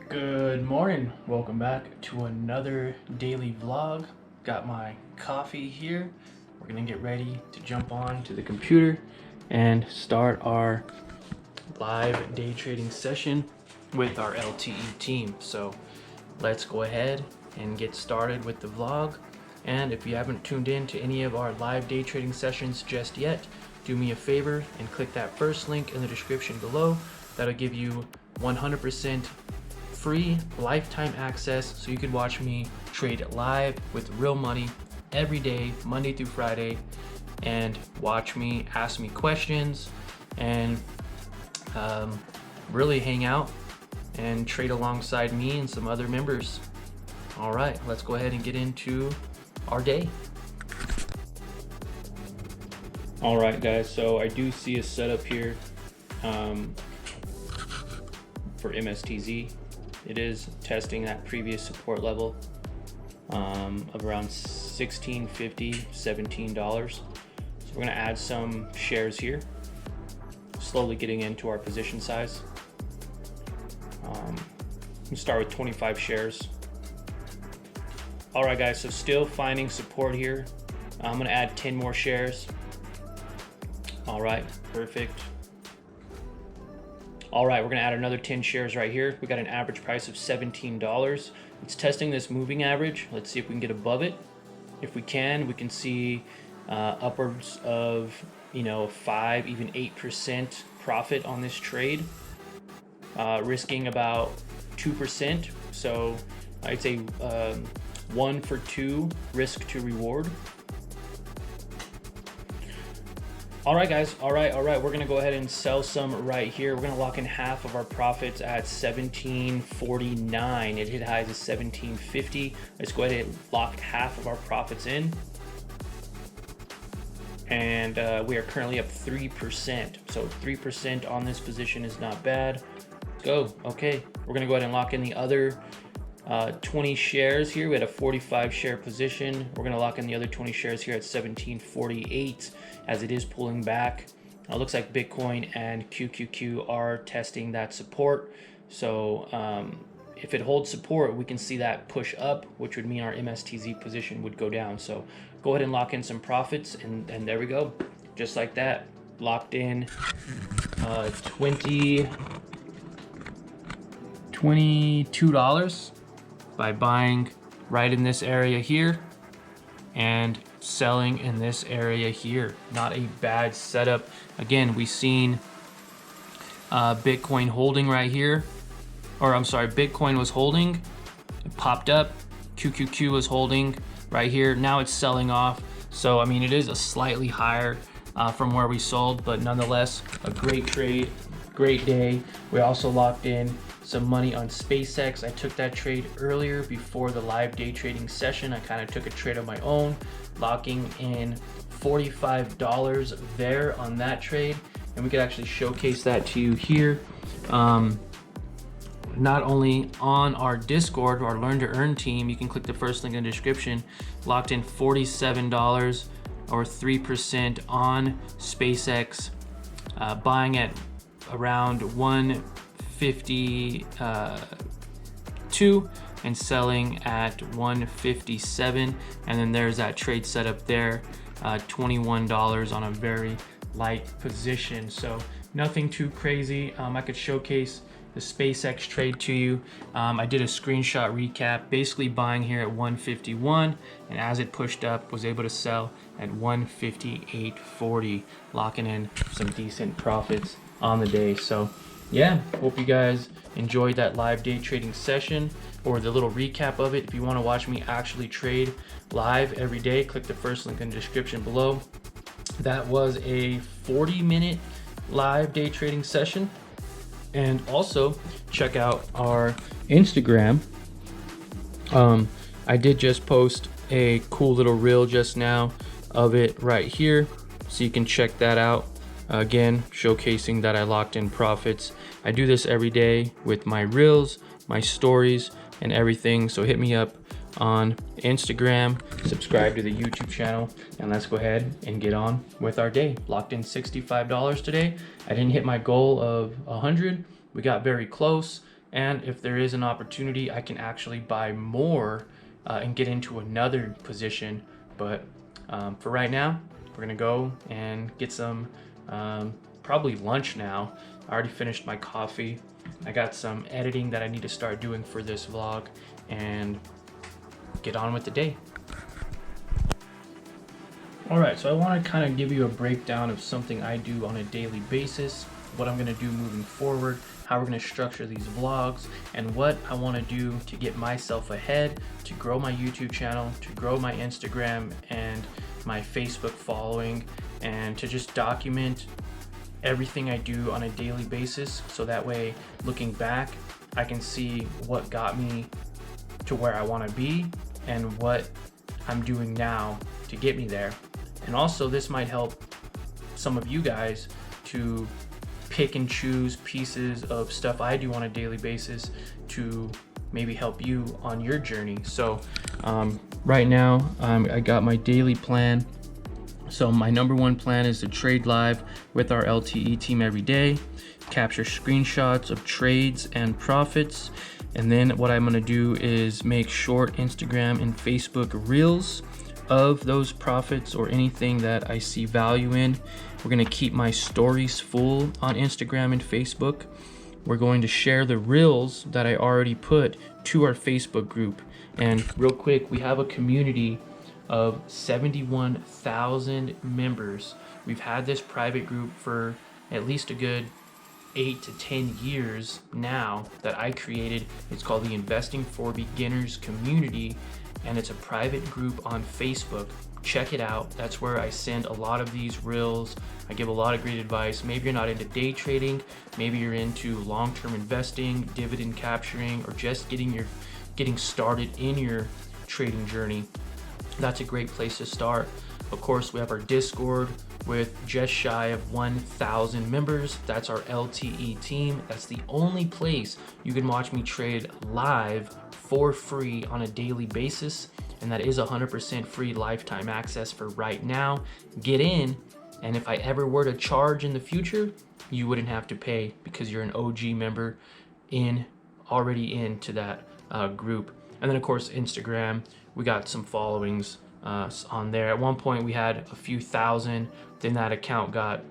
Good morning. Welcome back to another daily vlog. Got my coffee here. We're gonna get ready to jump on to the computer and start our live day trading session with our LTE team. So let's go ahead and get started with the vlog. And if you haven't tuned in to any of our live day trading sessions just yet, do me a favor and click that first link in the description below. That'll give you 100% free lifetime access so you can watch me trade live with real money every day, Monday through Friday, and watch me ask me questions and really hang out and trade alongside me and some other members. All right, let's go ahead and get into our day. All right, guys, so I do see a setup here for MSTZ. It is testing that previous support level of around $16.50, $17. So we're gonna add some shares here, slowly getting into our position size. We start with 25 shares. All right, guys, so still finding support here. I'm gonna add 10 more shares. All right, perfect. All right, we're gonna add another 10 shares right here. We got an average price of $17. It's testing this moving average. Let's see if we can get above it. If we can see upwards of 5, even 8% profit on this trade, risking about 2%. So I'd say 1 for 2 risk to reward. All right, guys. All right. We're gonna go ahead and sell some right here. We're gonna lock in half of our profits at $17.49. It hit highs of $17.50. Let's go ahead and lock half of our profits in. And we are currently up 3%. So 3% on this position is not bad. Let's go. Okay, we're gonna go ahead and lock in the other 20 shares here. We had a 45 share position. We're gonna lock in the other 20 shares here at $17.48 as it is pulling back. Looks like Bitcoin and QQQ are testing that support. So if it holds support, we can see that push up, which would mean our MSTZ position would go down. So go ahead and lock in some profits, and there we go. Just like that, locked in $22 by buying right in this area here and selling in this area here. Not a bad setup. Again, we've seen Bitcoin holding right here, or I'm sorry, Bitcoin was holding, it popped up, QQQ was holding right here, now it's selling off. So I mean, it is a slightly higher from where we sold, but nonetheless a great trade, great day. We also locked in some money on SpaceX. I took that trade earlier before the live day trading session. I kind of took a trade of my own, locking in $45 there on that trade. And we could actually showcase that to you here. Not only on our Discord, our Learn to Earn team, you can click the first link in the description, locked in $47 or 3% on SpaceX, buying at around 152 and selling at 157, and then there's that trade setup there, $21 on a very light position. So nothing too crazy. I could showcase the SpaceX trade to you. I did a screenshot recap, basically buying here at 151, and as it pushed up, was able to sell at 158.40, locking in some decent profits on the day. So yeah, hope you guys enjoyed that live day trading session, or the little recap of it. If you want to watch me actually trade live every day, click the first link in the description below. That was a 40-minute live day trading session. And also check out our Instagram. I did just post a cool little reel just now of it right here, so you can check that out. Again, showcasing that I locked in profits. I do this every day with my reels, my stories, and everything. So hit me up on Instagram, subscribe to the YouTube channel, and let's go ahead and get on with our day. Locked in $65 today. I didn't hit my goal of 100. We got very close. And if there is an opportunity, I can actually buy more and get into another position. But for right now, we're gonna go and get some probably lunch now. I already finished my coffee. I got some editing that I need to start doing for this vlog and get on with the day. All right, so I want to kind of give you a breakdown of something I do on a daily basis, what I'm going to do moving forward, how we're going to structure these vlogs, and what I want to do to get myself ahead, to grow my YouTube channel, to grow my Instagram and my Facebook following, and to just document everything I do on a daily basis, so that way, looking back, I can see what got me to where I want to be and what I'm doing now to get me there. And also, this might help some of you guys to pick and choose pieces of stuff I do on a daily basis to maybe help you on your journey. So right now, I got my daily plan. So my number one plan is to trade live with our LTE team every day, capture screenshots of trades and profits. And then what I'm gonna do is make short Instagram and Facebook reels of those profits or anything that I see value in. We're gonna keep my stories full on Instagram and Facebook. We're going to share the reels that I already put to our Facebook group. And real quick, we have a community of 71,000 members. We've had this private group for at least a good 8 to 10 years now that I created. It's called the Investing for Beginners community, and it's a private group on Facebook. Check it out. That's where I send a lot of these reels. I give a lot of great advice. Maybe you're not into day trading, maybe you're into long-term investing, dividend capturing, or just getting started in your trading journey. That's a great place to start. Of course, we have our Discord with just shy of 1,000 members. That's our LTE team. That's the only place you can watch me trade live for free on a daily basis. And that is 100% free lifetime access for right now. Get in, and if I ever were to charge in the future, you wouldn't have to pay because you're an OG member already into that group. And then of course, Instagram, we got some followings on there. At one point we had a few thousand, then that account got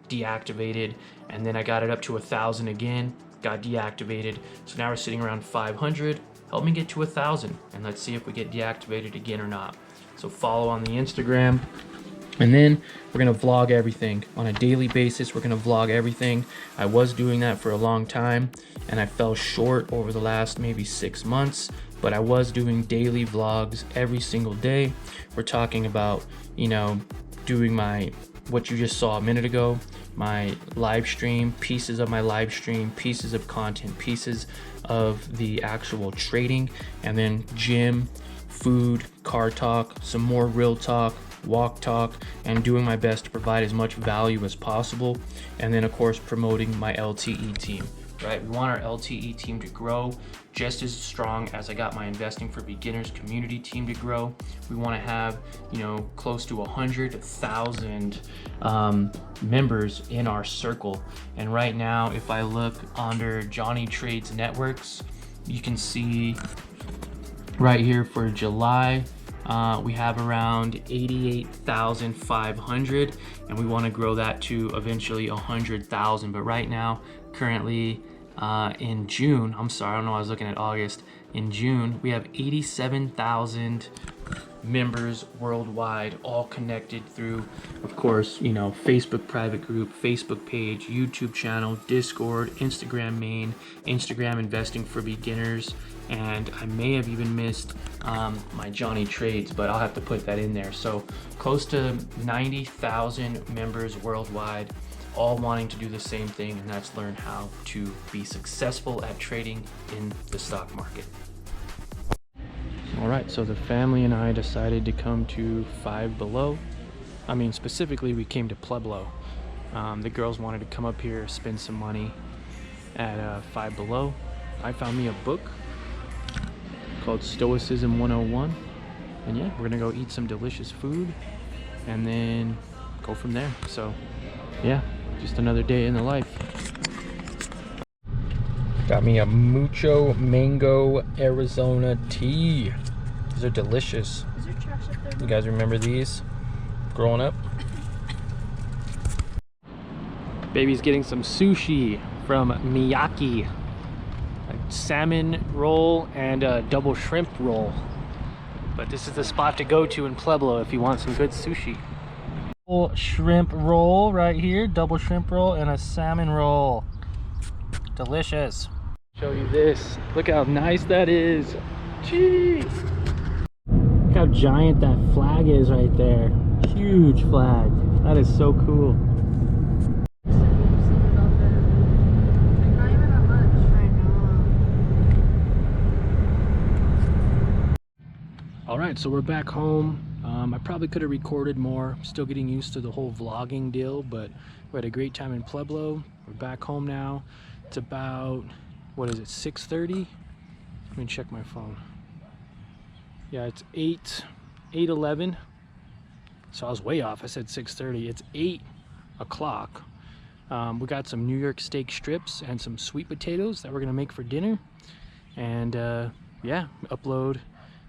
deactivated, and then I got it up to 1,000 again, got deactivated. So now we're sitting around 500. Help me get to 1,000, and let's see if we get deactivated again or not. So follow on the Instagram, and then we're gonna vlog everything on a daily basis. We're gonna vlog everything. I was doing that for a long time, and I fell short over the last maybe 6 months, but I was doing daily vlogs every single day. We're talking about, doing what you just saw a minute ago, my live stream, pieces of my live stream, pieces of content, pieces of the actual trading, and then gym, food, car talk, some more real talk, walk talk, and doing my best to provide as much value as possible. And then of course, promoting my LTE team, right? We want our LTE team to grow just as strong as I got my Investing for Beginners community team to grow. We want to have, close to 100,000 members in our circle. And right now, if I look under Johnny Trades Networks, you can see right here for July, we have around 88,500, and we want to grow that to eventually 100,000. But right now, currently in June, I don't know, I was looking at August. In June, we have 87,000 members worldwide, all connected through, of course, Facebook private group, Facebook page, YouTube channel, Discord, Instagram main, Instagram Investing for Beginners, and I may have even missed my Johnny Trades, but I'll have to put that in there. So close to 90,000 members worldwide, all wanting to do the same thing, and that's learn how to be successful at trading in the stock market. All right, so the family and I decided to come to Five Below. Specifically, we came to Pueblo. The girls wanted to come up here, spend some money at Five Below. I found me a book called Stoicism 101. And yeah, we're gonna go eat some delicious food and then go from there. So yeah, just another day in the life. Got me a Mucho Mango Arizona tea. These are delicious. Is there trash up there? You guys remember these growing up? Baby's getting some sushi from Miyaki. A salmon roll and a double shrimp roll. But this is the spot to go to in Pueblo if you want some good sushi. Double shrimp roll right here, double shrimp roll and a salmon roll. Delicious. Show you this. Look how nice that is. Jeez. Look how giant that flag is right there. Huge flag. That is so cool. All right, so we're back home. I probably could have recorded more. Still getting used to the whole vlogging deal, but we had a great time in Pueblo. We're back home now. It's about, what is it, 6:30? Let me check my phone. Yeah, it's 8:11. So I was way off. I said 6:30. It's 8 o'clock. We got some New York steak strips and some sweet potatoes that we're gonna make for dinner. And yeah, upload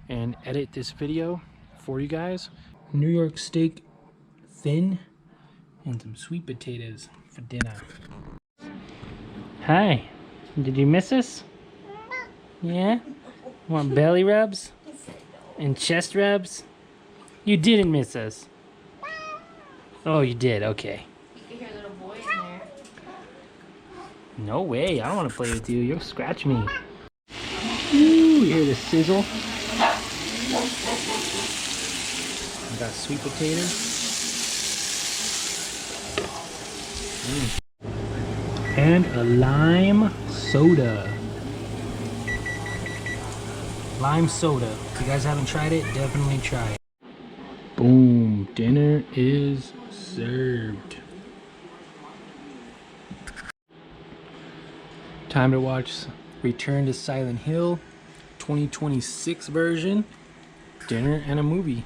and edit this video for you guys. New York steak thin and some sweet potatoes for dinner. Hi, did you miss us? Yeah? Want belly rubs? And chest rubs? You didn't miss us. Oh, you did, okay. You can hear little boy in there. No way, I don't want to play with you. You'll scratch me. Ooh, you hear the sizzle? I got sweet potatoes. And a lime soda. Lime soda. If you guys haven't tried it, definitely try it. Boom, dinner is served. Time to watch Return to Silent Hill 2026 version. Dinner and a movie.